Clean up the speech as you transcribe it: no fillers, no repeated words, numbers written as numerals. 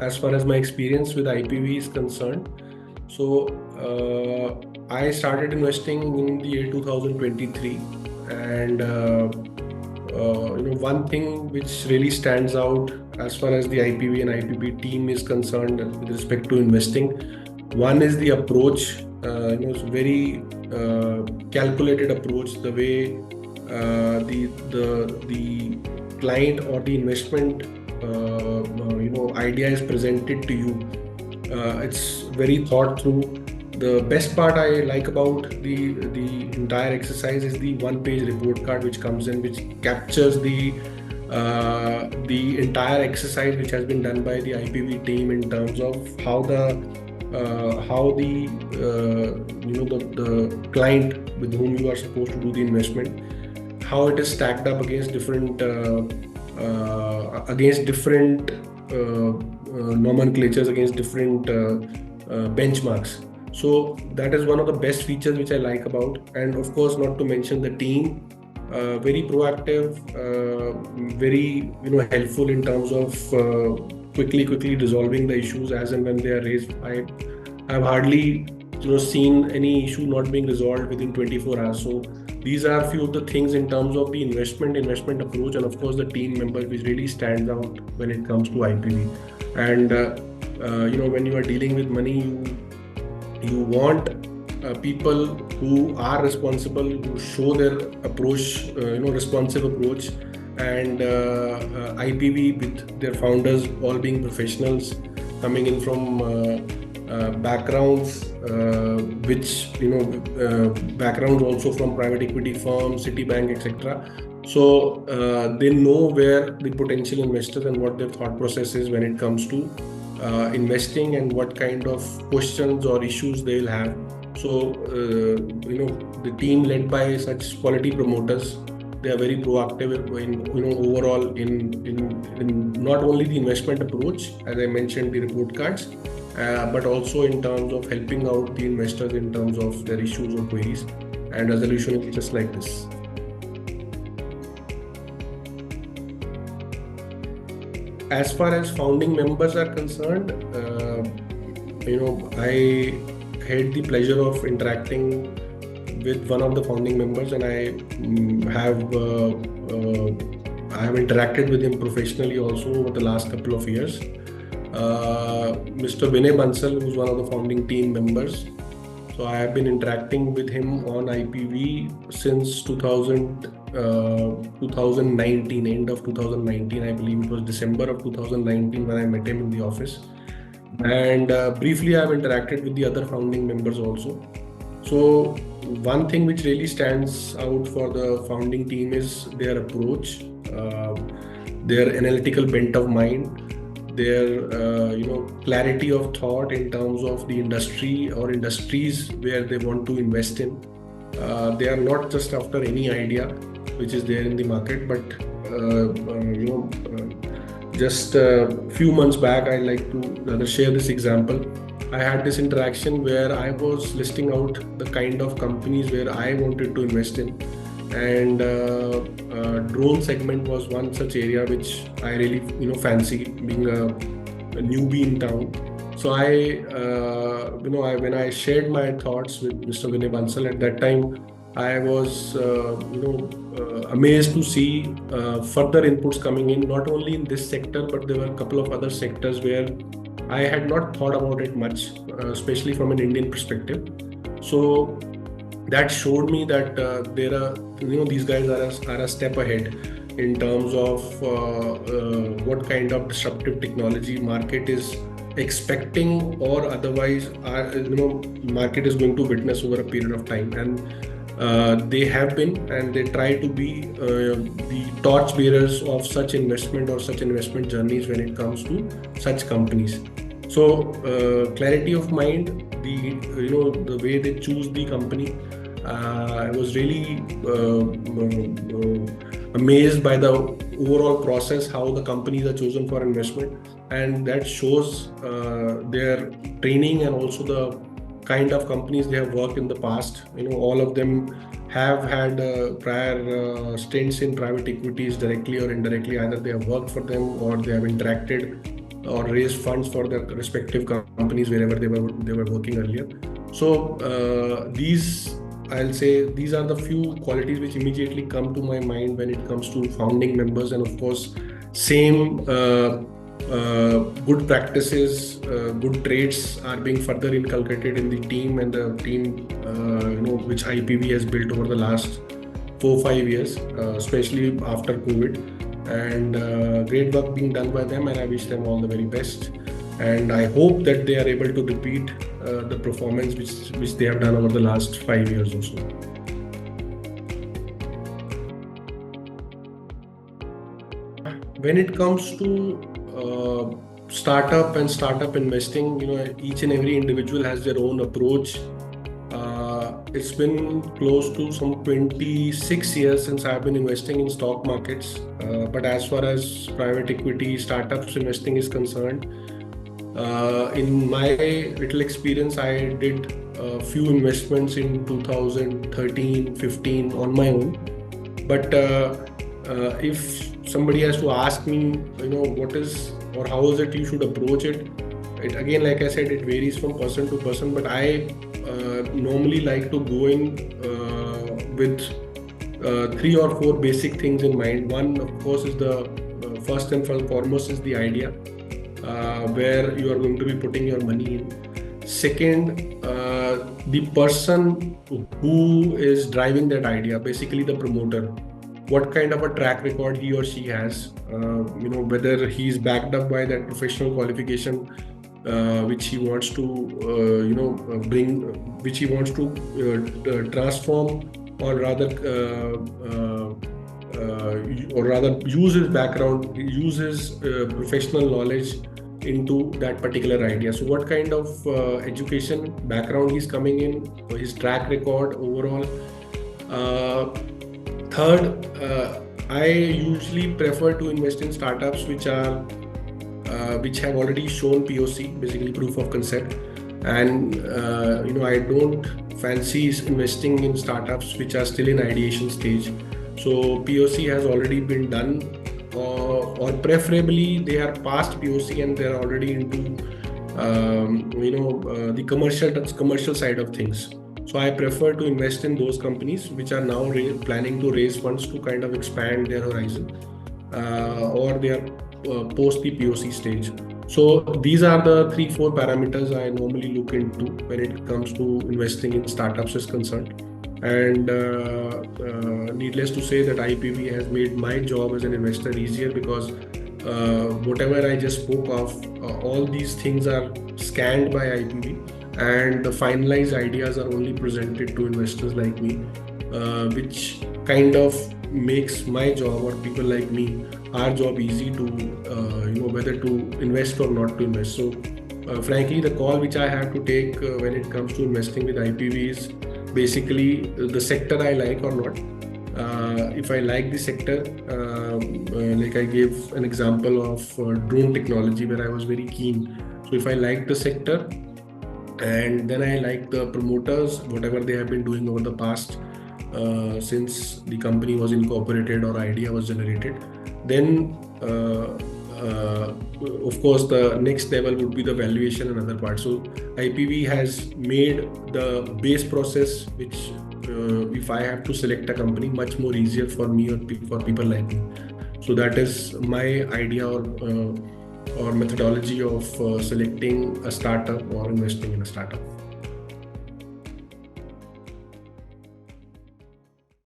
as far as my experience with IPV is concerned. So I started investing in the year 2023, and one thing which really stands out as far as the IPV and IPB team is concerned with respect to investing. One is the approach. It's very calculated approach. The way the client or the investment idea is presented to you. It's very thought through. The best part I like about the entire exercise is the one-page report card which comes in, which captures the entire exercise which has been done by the IPV team in terms of how the client with whom you are supposed to do the investment, how it is stacked up against different nomenclatures, against different benchmarks. So that is one of the best features which I like about. And of course, not to mention the team, very proactive, very helpful in terms of quickly resolving the issues as and when they are raised. I've hardly seen any issue not being resolved within 24 hours. So these are a few of the things in terms of the investment approach, and of course the team members, which really stands out when it comes to IPV. And when you are dealing with money, you want people who are responsible, who show their approach, responsive approach, and IPV with their founders all being professionals, coming in from backgrounds backgrounds also from private equity firms, Citibank, etc. So they know where the potential investors and what their thought process is when it comes to investing, and what kind of questions or issues they'll have. So the team led by such quality promoters, they are very proactive in overall in not only the investment approach, as I mentioned, the report cards, but also in terms of helping out the investors in terms of their issues or queries, and resolution is just like this. As far as founding members are concerned, I had the pleasure of interacting with one of the founding members, and I have interacted with him professionally also over the last couple of years. Mr. Vinay Bansal, who's one of the founding team members. So I have been interacting with him on IPV since 2019, end of 2019, I believe it was December of 2019 when I met him in the office. And briefly, I've interacted with the other founding members also. So one thing which really stands out for the founding team is their approach, their analytical bent of mind, their clarity of thought in terms of the industry or industries where they want to invest in. They are not just after any idea which is there in the market, but just a few months back, I'd like to rather share this example. I had this interaction where I was listing out the kind of companies where I wanted to invest in, and drone segment was one such area which I really fancy, being a newbie in town. So when I shared my thoughts with Mr. Vinay Bansal at that time, I was amazed to see further inputs coming in, not only in this sector, but there were a couple of other sectors where I had not thought about it much, especially from an Indian perspective. So that showed me that there are, these guys are a step ahead in terms of what kind of disruptive technology market is expecting, or otherwise market is going to witness over a period of time. And they have been, and they try to be the torch bearers of such investment or such investment journeys when it comes to such companies. So clarity of mind, the way they choose the company, I was really amazed by the overall process, how the companies are chosen for investment, and that shows their training and also the kind of companies they have worked in the past. All of them have had prior stints in private equities, directly or indirectly. Either they have worked for them or they have interacted or raise funds for their respective companies wherever they were working earlier. So these, I'll say, these are the few qualities which immediately come to my mind when it comes to founding members. And of course, same good practices, good traits are being further inculcated in the team, and the team which IPV has built over the last 4-5 years, especially after COVID. And great work being done by them, and I wish them all the very best. And I hope that they are able to repeat the performance which they have done over the last 5 years or so. When it comes to startup and startup investing, each and every individual has their own approach. It's been close to some 26 years since I've been investing in stock markets. But as far as private equity startups investing is concerned, in my little experience, I did a few investments in 2013-15 on my own. But if somebody has to ask me, what is or how is it you should approach it, again, like I said, it varies from person to person. But I normally like to go in with 3 or 4 basic things in mind. One, of course, is the first and foremost is the idea, where you are going to be putting your money in. Second, the person who is driving that idea, basically the promoter, what kind of a track record he or she has, whether he's backed up by that professional qualification which he wants to bring, which he wants to transform, or rather use his background, use his professional knowledge into that particular idea. So what kind of education background he's coming in, his track record overall. Third, I usually prefer to invest in startups which have already shown POC, basically proof of concept. And I don't fancy investing in startups which are still in ideation stage. So POC has already been done, or preferably they are past POC and they are already into the commercial side of things. So I prefer to invest in those companies which are now planning to raise funds to kind of expand their horizon, or they are post the POC stage. So these are the 3-4 parameters I normally look into when it comes to investing in startups is concerned. And needless to say that IPV has made my job as an investor easier, because whatever I just spoke of, all these things are scanned by IPV, and the finalized ideas are only presented to investors like me, which kind of makes my job, or people like me, our job easy to whether to invest or not to invest. So frankly, the call which I have to take when it comes to investing with IPV is basically the sector I like or not. If I like the sector, like I gave an example of drone technology where I was very keen. So if I like the sector, and then I like the promoters, whatever they have been doing over the past since the company was incorporated or idea was generated, then of course the next level would be the valuation and other parts. So IPV has made the base process, which if I have to select a company, much more easier for me or for people like me. So that is my idea or methodology of selecting a startup or investing in a startup.